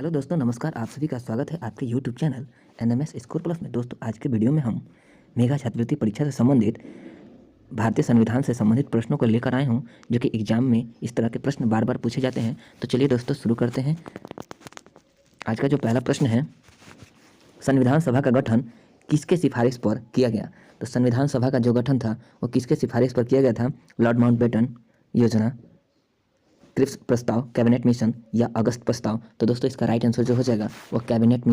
Hello दोस्तों, नमस्कार। आप सभी का स्वागत है आपके YouTube channel NMS score plus में। दोस्तों, आज के वीडियो में हम मेगा छात्रवृत्ति परीक्षा से संबंधित भारतीय संविधान से संबंधित प्रश्नों को लेकर आए हूं, जो कि एग्जाम में इस तरह के प्रश्न बार बार पूछे जाते हैं। तो चलिए दोस्तों, शुरू करते हैं। आज का जो पहला प्रश्न है, संविधान सभा का गठन किसके सिफारिश पर किया गया? तो संविधान सभा का जो गठन था वो किसके सिफारिश पर किया गया था? लॉर्ड माउंटबेटन योजना, क्रिप्स प्रस्ताव, कैबिनेट मिशन या अगस्त प्रस्ताव? तो दोस्तों, इसका राइट आंसर जो हो जाएगा वो कैबिनेट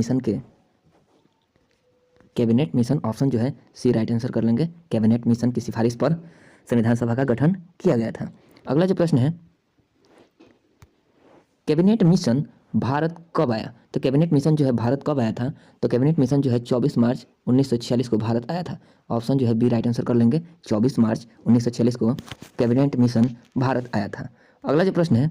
मिशन ऑप्शन जो है सी राइट आंसर कर लेंगे। कैबिनेट मिशन की सिफारिश पर संविधान सभा का गठन किया गया था। अगला जो प्रश्न है, कैबिनेट मिशन भारत कब आया? तो कैबिनेट मिशन जो है भारत कब आया था? तो कैबिनेट मिशन जो है 24 मार्च 1946 को भारत आया था। ऑप्शन जो है बी राइट आंसर कर लेंगे। 24 मार्च 1946 को कैबिनेट मिशन भारत आया था। अगला जो प्रश्न है,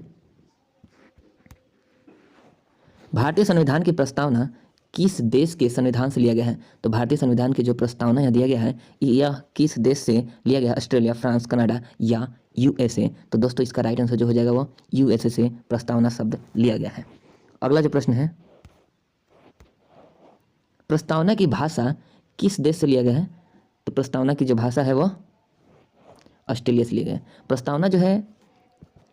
भारतीय संविधान की प्रस्तावना किस देश के संविधान से लिया गया है? तो भारतीय संविधान की जो प्रस्तावना यहाँ दिया गया है यह किस देश से लिया गया? ऑस्ट्रेलिया, फ्रांस, कनाडा या यूएसए? तो दोस्तों, इसका राइट आंसर जो हो जाएगा वो यूएसए से प्रस्तावना शब्द लिया गया है। अगला जो प्रश्न है, प्रस्तावना की भाषा किस देश से लिया गया है? तो प्रस्तावना की जो भाषा है वो ऑस्ट्रेलिया से लिया गया है। प्रस्तावना जो है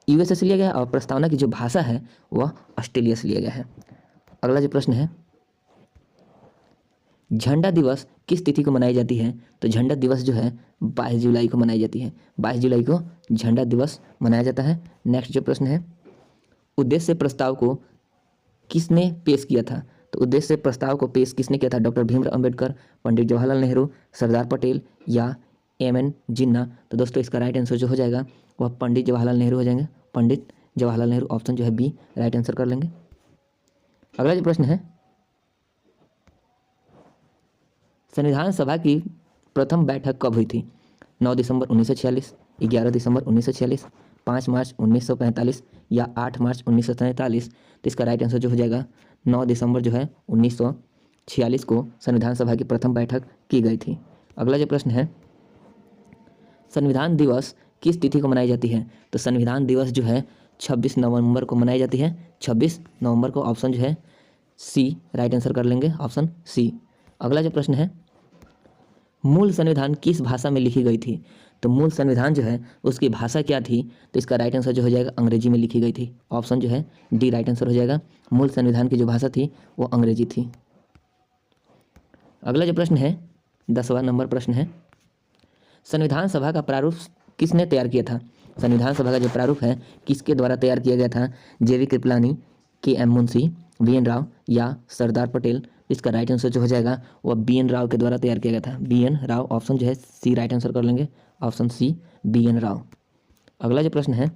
यूएसए से लिया गया है और प्रस्तावना की जो भाषा है वह ऑस्ट्रेलिया से लिया गया है। अगला जो प्रश्न है, झंडा दिवस किस तिथि को मनाई जाती है? तो झंडा दिवस जो है 22 जुलाई को मनाई जाती है। 22 जुलाई को झंडा दिवस मनाया जाता है। नेक्स्ट जो प्रश्न है, उद्देश्य प्रस्ताव को किसने पेश किया था? तो उद्देश्य प्रस्ताव को पेश किसने किया था? डॉक्टर भीमराव अंबेडकर, पंडित जवाहरलाल नेहरू, सरदार पटेल या एम.एन. जिन्ना? तो दोस्तों, इसका राइट आंसर जो हो जाएगा वह पंडित जवाहरलाल नेहरू हो जाएंगे। पंडित जवाहरलाल नेहरू ऑप्शन जो है बी राइट आंसर कर लेंगे। अगला जो प्रश्न है, संविधान सभा की प्रथम बैठक कब हुई थी? 9 दिसंबर 1946, 11 दिसंबर 1946, 5 मार्च 1945 या 8 मार्च 1947? तो इसका राइट आंसर जो हो जाएगा 9 दिसंबर जो है 1946 को संविधान सभा की प्रथम बैठक की गई थी। अगला जो प्रश्न है, संविधान दिवस किस तिथि को मनाई जाती है? तो संविधान दिवस जो है 26 नवंबर को मनाई जाती है। 26 नवंबर को ऑप्शन जो है सी राइट आंसर कर लेंगे, ऑप्शन सी। अगला जो प्रश्न है, मूल संविधान किस भाषा में लिखी गई थी? तो मूल संविधान जो है उसकी भाषा क्या थी? तो इसका राइट आंसर जो हो जाएगा अंग्रेजी में लिखी गई थी। ऑप्शन जो है डी राइट आंसर हो जाएगा। मूल संविधान की जो भाषा थी वो अंग्रेजी थी। अगला जो प्रश्न है, 10वां नंबर प्रश्न है, संविधान सभा का प्रारूप किसने तैयार किया था? संविधान सभा का जो प्रारूप है किसके द्वारा तैयार किया गया था? जेवी कृपलानी, के.एम. मुंशी, बी.एन. राव या सरदार पटेल? इसका राइट आंसर जो हो जाएगा वह बी.एन. राव के द्वारा तैयार किया गया था। बी.एन. राव ऑप्शन जो है सी राइट आंसर कर लेंगे, ऑप्शन सी बी.एन. राव। अगला जो प्रश्न है,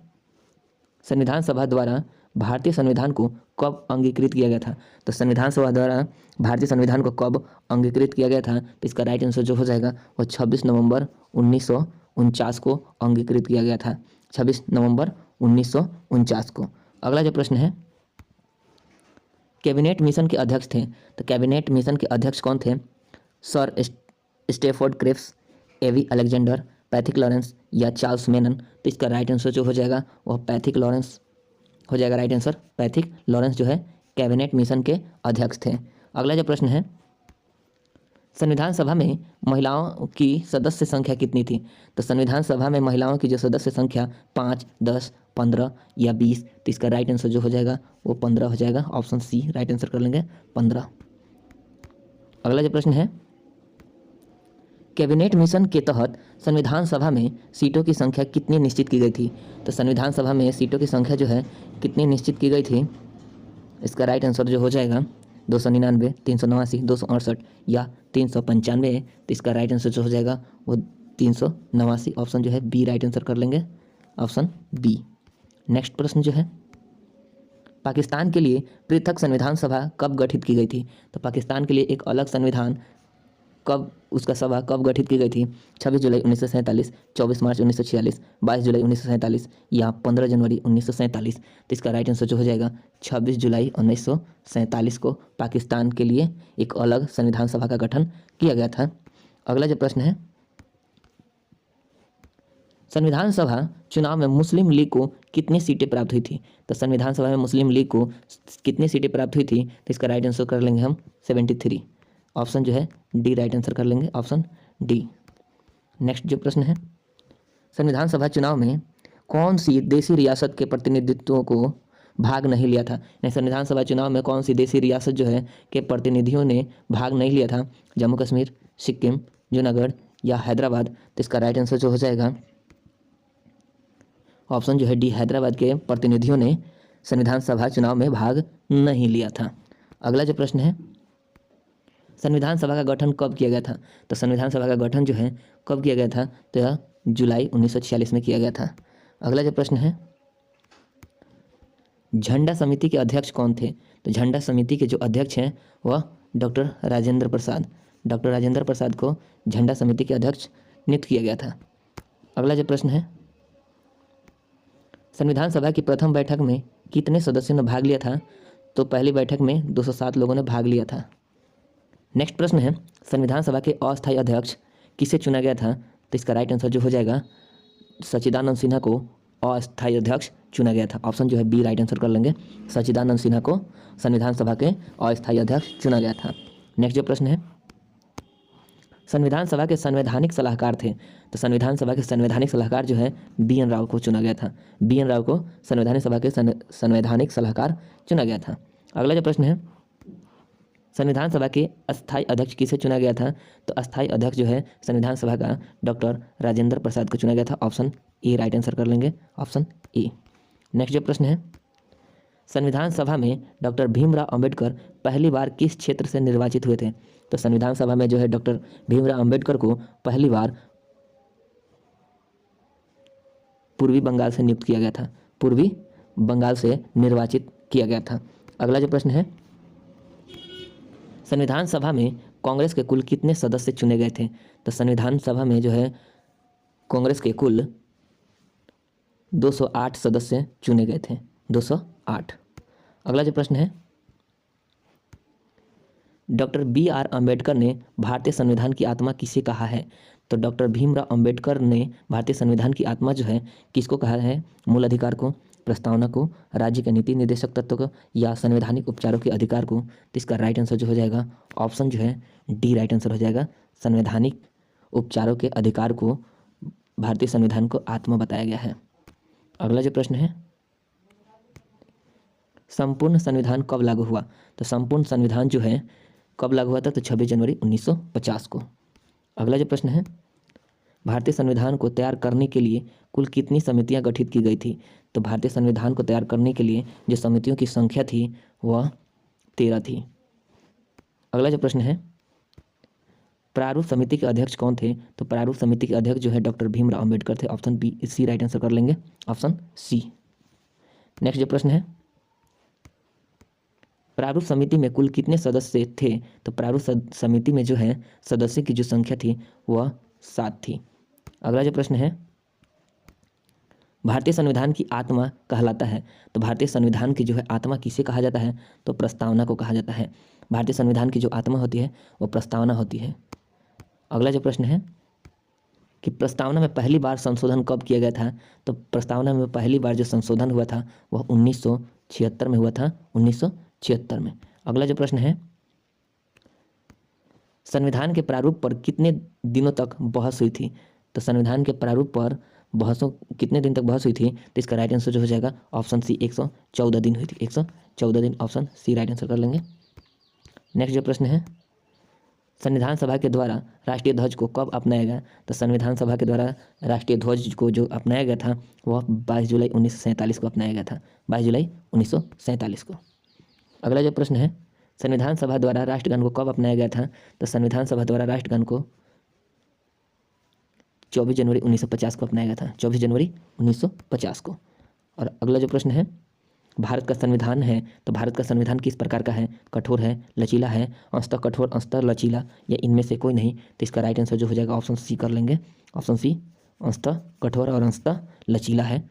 संविधान सभा द्वारा भारतीय संविधान को कब अंगीकृत किया गया था? तो संविधान सभा द्वारा भारतीय संविधान को कब अंगीकृत किया गया था? तो इसका राइट आंसर जो हो जाएगा वह 26 नवंबर 1949 को अंगीकृत किया गया था। 26 नवंबर 1949 को। अगला जो प्रश्न है, कैबिनेट मिशन के अध्यक्ष थे, तो कैबिनेट मिशन के अध्यक्ष कौन थे? सर स्टेफोर्ड क्रिप्स, एवी अलेक्जेंडर, पैथिक लॉरेंस या चार्ल्स मेनन? तो इसका राइट आंसर जो हो जाएगा वह पैथिक लॉरेंस हो जाएगा। राइट आंसर पैथिक लॉरेंस जो है कैबिनेट मिशन के अध्यक्ष थे। अगला जो प्रश्न है, संविधान सभा में महिलाओं की सदस्य संख्या कितनी थी? तो संविधान सभा में महिलाओं की जो सदस्य संख्या 5, 10, 15 या 20? तो इसका राइट आंसर जो हो जाएगा वो 15 हो जाएगा। ऑप्शन सी राइट आंसर कर लेंगे, 15। अगला जो प्रश्न है, कैबिनेट मिशन के तहत संविधान सभा में सीटों की संख्या कितनी निश्चित की गई थी? तो संविधान सभा में सीटों की संख्या जो है कितनी निश्चित की गई थी? इसका राइट आंसर जो हो जाएगा 299, 389, 268 या 395? तो इसका राइट आंसर जो हो जाएगा वो 389 ऑप्शन जो है बी राइट आंसर कर लेंगे, ऑप्शन बी। नेक्स्ट प्रश्न जो है, पाकिस्तान के लिए पृथक संविधान सभा कब गठित की गई थी? तो पाकिस्तान के लिए एक अलग संविधान उसका सभा कब गठित की गई थी? 26 जुलाई 1947, 24 मार्च 1946, 22 जुलाई 1947 या 15 जनवरी 1947? तो इसका राइट आंसर जो हो जाएगा 26 जुलाई 1947 को पाकिस्तान के लिए एक अलग संविधान सभा का गठन किया गया था। अगला जो प्रश्न है, संविधान सभा चुनाव में मुस्लिम लीग को कितनी सीटें प्राप्त हुई थी? तो संविधान सभा में मुस्लिम लीग को कितनी सीटें प्राप्त हुई थी? तो इसका राइट आंसर कर लेंगे हम 73। ऑप्शन जो है डी राइट आंसर कर लेंगे, ऑप्शन डी। नेक्स्ट जो प्रश्न है, संविधान सभा चुनाव में कौन सी देशी रियासत के प्रतिनिधित्वों को भाग नहीं लिया था? नहीं, संविधान सभा चुनाव में कौन सी देशी रियासत जो है के प्रतिनिधियों ने भाग नहीं लिया था? जम्मू कश्मीर, सिक्किम, जूनागढ़ या हैदराबाद? तो इसका राइट आंसर जो हो जाएगा ऑप्शन जो है डी, हैदराबाद के प्रतिनिधियों ने संविधान सभा चुनाव में भाग नहीं लिया था। अगला जो प्रश्न है, संविधान सभा का गठन कब किया गया था? तो संविधान सभा का गठन जो है कब किया गया था? तो यह जुलाई 1946 में किया गया था। अगला जो प्रश्न है, झंडा समिति के अध्यक्ष कौन थे? तो झंडा समिति के जो अध्यक्ष हैं वह डॉक्टर राजेंद्र प्रसाद, डॉक्टर राजेंद्र प्रसाद को झंडा समिति के अध्यक्ष नियुक्त किया गया था। अगला जो प्रश्न है, संविधान सभा की प्रथम बैठक में कितने सदस्यों ने भाग लिया था? तो पहली बैठक में 207 लोगों ने भाग लिया था। नेक्स्ट प्रश्न है, संविधान सभा के अस्थायी अध्यक्ष किसे चुना गया था? तो इसका राइट आंसर जो हो जाएगा सच्चिदानंद सिन्हा को अस्थायी अध्यक्ष चुना गया था। ऑप्शन जो है बी राइट आंसर कर लेंगे, सच्चिदानंद सिन्हा को संविधान सभा के अस्थायी अध्यक्ष चुना गया था। नेक्स्ट जो प्रश्न है, संविधान सभा के संवैधानिक सलाहकार थे, तो संविधान सभा के संवैधानिक सलाहकार जो है BN राव को चुना गया था। BN राव को संविधान सभा के संवैधानिक सलाहकार चुना गया था। अगला जो प्रश्न है, संविधान सभा के अस्थायी अध्यक्ष किसे चुना गया था? तो अस्थायी अध्यक्ष जो है संविधान सभा का डॉक्टर राजेंद्र प्रसाद को चुना गया था। ऑप्शन ए राइट आंसर कर लेंगे, ऑप्शन ए। नेक्स्ट जो प्रश्न है, संविधान सभा में डॉक्टर भीमराव अंबेडकर पहली बार किस क्षेत्र से निर्वाचित हुए थे? तो संविधान सभा में जो है डॉक्टर भीमराव अंबेडकर को पहली बार पूर्वी बंगाल से नियुक्त किया गया था, पूर्वी बंगाल से निर्वाचित किया गया था। अगला जो प्रश्न है, संविधान सभा में कांग्रेस के कुल कितने सदस्य चुने गए थे? तो संविधान सभा में जो है कांग्रेस के कुल 208 सदस्य चुने गए थे, 208। अगला जो प्रश्न है, डॉक्टर BR अंबेडकर ने भारतीय संविधान की आत्मा किसे कहा है? तो डॉक्टर भीमराव अंबेडकर ने भारतीय संविधान की आत्मा जो है किसको कहा है? मूल अधिकार को, प्रस्तावना को, राज्य के नीति निर्देशक तत्व को या संवैधानिक उपचारों के अधिकार को? तो इसका राइट आंसर जो हो जाएगा ऑप्शन जो है डी राइट आंसर हो जाएगा, संवैधानिक उपचारों के अधिकार को भारतीय संविधान को आत्मा बताया गया है। अगला जो प्रश्न है, संपूर्ण संविधान कब लागू हुआ? तो संपूर्ण संविधान जो है कब लागू हुआ था? तो 26 जनवरी 1950 को। अगला जो प्रश्न है, भारतीय संविधान को तैयार करने के लिए कुल कितनी समितियां गठित की गई थी? तो भारतीय संविधान को तैयार करने के लिए जो समितियों की संख्या थी वह 13 थी। अगला जो प्रश्न है, प्रारूप समिति के अध्यक्ष कौन थे? तो प्रारूप समिति के अध्यक्ष जो है डॉक्टर भीमराव अंबेडकर थे। Option B C right answer कर लेंगे, ऑप्शन सी। नेक्स्ट जो प्रश्न है, प्रारूप समिति में कुल कितने सदस्य थे? तो प्रारूप समिति में जो है सदस्य की जो संख्या थी वह 7 थी। अगला जो प्रश्न है, भारतीय संविधान की आत्मा कहलाता है, तो भारतीय संविधान की जो है आत्मा किसे कहा जाता है? तो प्रस्तावना को कहा जाता है। भारतीय संविधान की जो आत्मा होती है वो प्रस्तावना होती है। अगला जो प्रश्न है कि प्रस्तावना में पहली बार संशोधन कब किया गया था? तो प्रस्तावना में पहली बार जो संशोधन हुआ था वह 1976 में हुआ था, 1976 में। अगला जो प्रश्न है, संविधान के प्रारूप पर कितने दिनों तक बहस हुई थी? तो संविधान के प्रारूप पर बहसों कितने दिन तक बहस हुई थी? तो इसका राइट आंसर जो हो जाएगा ऑप्शन सी 114 दिन हुई थी, 114 दिन, ऑप्शन सी राइट आंसर कर लेंगे। नेक्स्ट जो प्रश्न है, संविधान सभा के द्वारा राष्ट्रीय ध्वज को कब अपनाया गया? तो संविधान सभा के द्वारा राष्ट्रीय ध्वज को जो अपनाया गया था वह 22 जुलाई 1947 को अपनाया गया था, 22 जुलाई 1947 को। अगला जो प्रश्न है, संविधान सभा द्वारा राष्ट्रगान को कब अपनाया गया था? तो संविधान सभा द्वारा राष्ट्रगान को 24 जनवरी 1950 को अपनाया गया था, 24 जनवरी 1950 को। और अगला जो प्रश्न है, भारत का संविधान है तो भारत का संविधान किस प्रकार का है? कठोर है, लचीला है, अंशतः कठोर अंशतः लचीला, या इनमें से कोई नहीं? तो इसका राइट आंसर जो हो जाएगा ऑप्शन सी कर लेंगे, ऑप्शन सी, अंशतः कठोर और अंशतः लचीला है।